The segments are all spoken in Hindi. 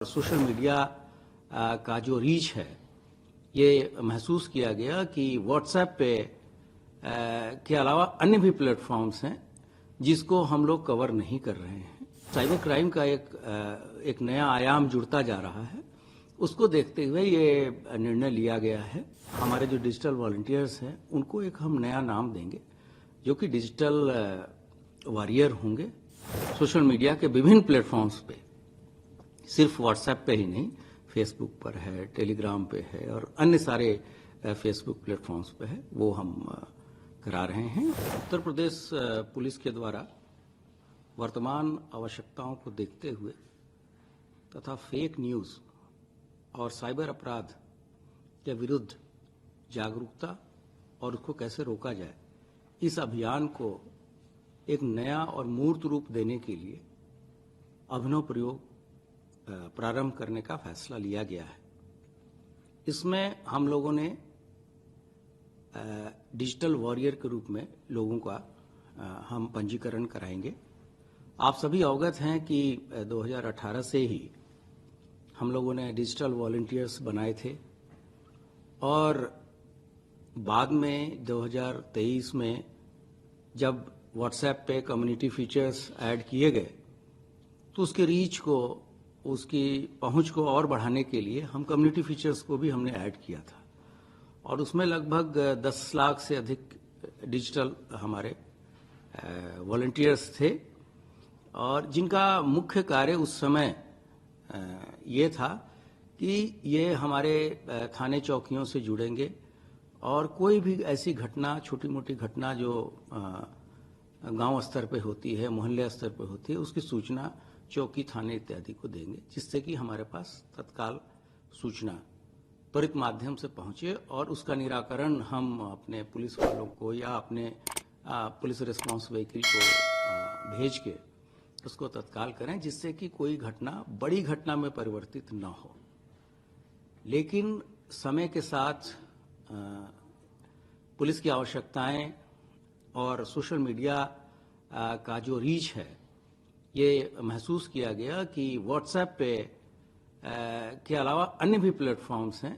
सोशल मीडिया का जो रीच है ये महसूस किया गया कि व्हाट्सएप पे के अलावा अन्य भी प्लेटफॉर्म्स हैं जिसको हम लोग कवर नहीं कर रहे हैं। साइबर क्राइम का एक नया आयाम जुड़ता जा रहा है। उसको देखते हुए ये निर्णय लिया गया है। हमारे जो डिजिटल वॉलंटियर्स हैं उनको एक हम नया नाम देंगे जो कि डिजिटल वॉरियर होंगे। सोशल मीडिया के विभिन्न प्लेटफॉर्म्स पे, सिर्फ व्हाट्सएप पे ही नहीं, फेसबुक पर है, टेलीग्राम पे है और अन्य सारे फेसबुक प्लेटफॉर्म्स पे है, वो हम करा रहे हैं। उत्तर प्रदेश पुलिस के द्वारा वर्तमान आवश्यकताओं को देखते हुए तथा फेक न्यूज़ और साइबर अपराध के विरुद्ध जागरूकता और उसको कैसे रोका जाए, इस अभियान को एक नया और मूर्त रूप देने के लिए अभिनव प्रयोग प्रारंभ करने का फैसला लिया गया है। इसमें हम लोगों ने डिजिटल वॉरियर के रूप में लोगों का हम पंजीकरण कराएंगे। आप सभी अवगत हैं कि 2018 से ही हम लोगों ने डिजिटल वॉलंटियर्स बनाए थे और बाद में 2023 में जब व्हाट्सएप पे कम्युनिटी फीचर्स ऐड किए गए तो उसके रीच को, उसकी पहुंच को और बढ़ाने के लिए हम कम्युनिटी फीचर्स को भी हमने ऐड किया था और उसमें लगभग 10 लाख से अधिक डिजिटल हमारे वॉलंटियर्स थे और जिनका मुख्य कार्य उस समय ये था कि ये हमारे थाने चौकियों से जुड़ेंगे और कोई भी ऐसी घटना, छोटी मोटी घटना जो गांव स्तर पे होती है, मोहल्ले स्तर पे होती है, उसकी सूचना चौकी, थाने इत्यादि को देंगे, जिससे कि हमारे पास तत्काल सूचना त्वरित माध्यम से पहुंचे और उसका निराकरण हम अपने पुलिस वालों को या अपने पुलिस रिस्पांस व्हीकल को भेज के उसको तत्काल करें, जिससे कि कोई घटना बड़ी घटना में परिवर्तित न हो। लेकिन समय के साथ पुलिस की आवश्यकताएं और सोशल मीडिया का जो रीच है ये महसूस किया गया कि व्हाट्सएप पे के अलावा अन्य भी प्लेटफॉर्म्स हैं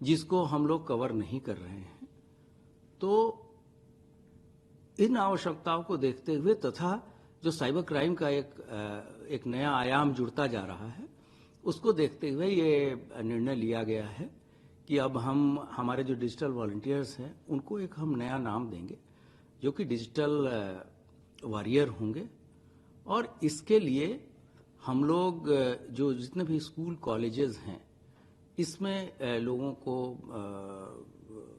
जिसको हम लोग कवर नहीं कर रहे हैं। तो इन आवश्यकताओं को देखते हुए तथा जो साइबर क्राइम का एक नया आयाम जुड़ता जा रहा है, उसको देखते हुए ये निर्णय लिया गया है कि अब हम हमारे जो डिजिटल वॉलंटियर्स हैं उनको एक हम नया नाम देंगे जो कि डिजिटल वॉरियर होंगे और इसके लिए हम लोग जो जितने भी स्कूल कॉलेजेस हैं इसमें लोगों को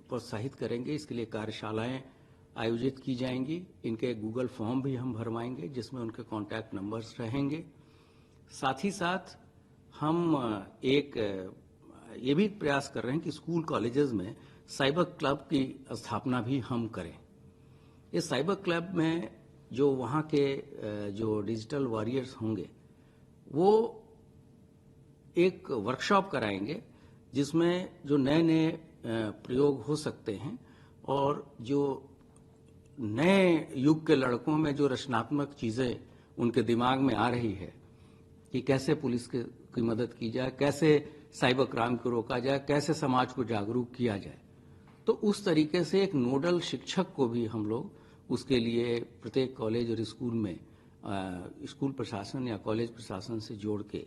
प्रोत्साहित करेंगे। इसके लिए कार्यशालाएं आयोजित की जाएंगी। इनके गूगल फॉर्म भी हम भरवाएंगे जिसमें उनके कॉन्टैक्ट नंबर्स रहेंगे। साथ ही साथ हम एक ये भी प्रयास कर रहे हैं कि स्कूल कॉलेजेस में साइबर क्लब की स्थापना भी हम करें। इस साइबर क्लब में जो वहाँ के जो डिजिटल वॉरियर्स होंगे वो एक वर्कशॉप कराएंगे जिसमें जो नए नए प्रयोग हो सकते हैं और जो नए युग के लड़कों में जो रचनात्मक चीज़ें उनके दिमाग में आ रही है कि कैसे पुलिस की मदद की जाए, कैसे साइबर क्राइम को रोका जाए, कैसे समाज को जागरूक किया जाए। तो उस तरीके से एक नोडल शिक्षक को भी हम लोग उसके लिए प्रत्येक कॉलेज और स्कूल में स्कूल प्रशासन या कॉलेज प्रशासन से जोड़ के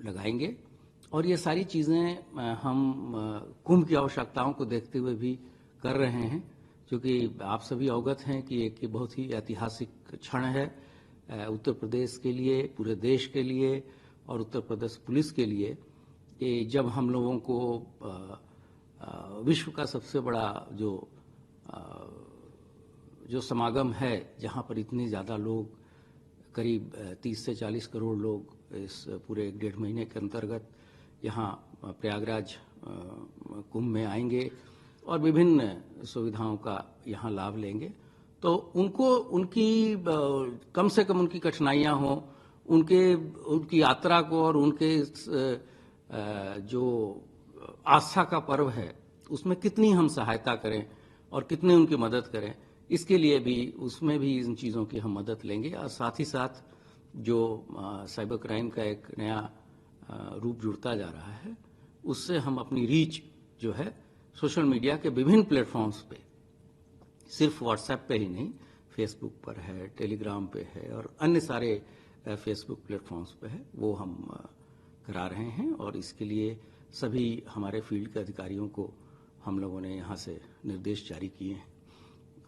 लगाएंगे और ये सारी चीज़ें हम कुंभ की आवश्यकताओं को देखते हुए भी कर रहे हैं, क्योंकि आप सभी अवगत हैं कि एक बहुत ही ऐतिहासिक क्षण है उत्तर प्रदेश के लिए, पूरे देश के लिए और उत्तर प्रदेश पुलिस के लिए कि जब हम लोगों को विश्व का सबसे बड़ा जो समागम है, जहां पर इतने ज़्यादा लोग, करीब 30 से 40 करोड़ लोग इस पूरे 1.5 महीने के अंतर्गत यहाँ प्रयागराज कुंभ में आएंगे और विभिन्न सुविधाओं का यहाँ लाभ लेंगे, तो उनको उनकी कम से कम उनकी कठिनाइयाँ हों, उनकी यात्रा को और उनके जो आस्था का पर्व है उसमें कितनी हम सहायता करें और कितनी उनकी मदद करें, इसके लिए भी उसमें भी इन चीज़ों की हम मदद लेंगे। और साथ ही साथ जो साइबर क्राइम का एक नया रूप जुड़ता जा रहा है, उससे हम अपनी रीच जो है सोशल मीडिया के विभिन्न प्लेटफॉर्म्स पे, सिर्फ व्हाट्सएप पे ही नहीं, फेसबुक पर है, टेलीग्राम पे है और अन्य सारे फेसबुक प्लेटफॉर्म्स पे है, वो हम करा रहे हैं। और इसके लिए सभी हमारे फील्ड के अधिकारियों को हम लोगों ने यहाँ से निर्देश जारी किए हैं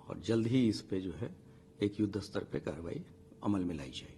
और जल्द ही इस पे जो है एक युद्ध स्तर पे कार्रवाई अमल में लाई जाएगी।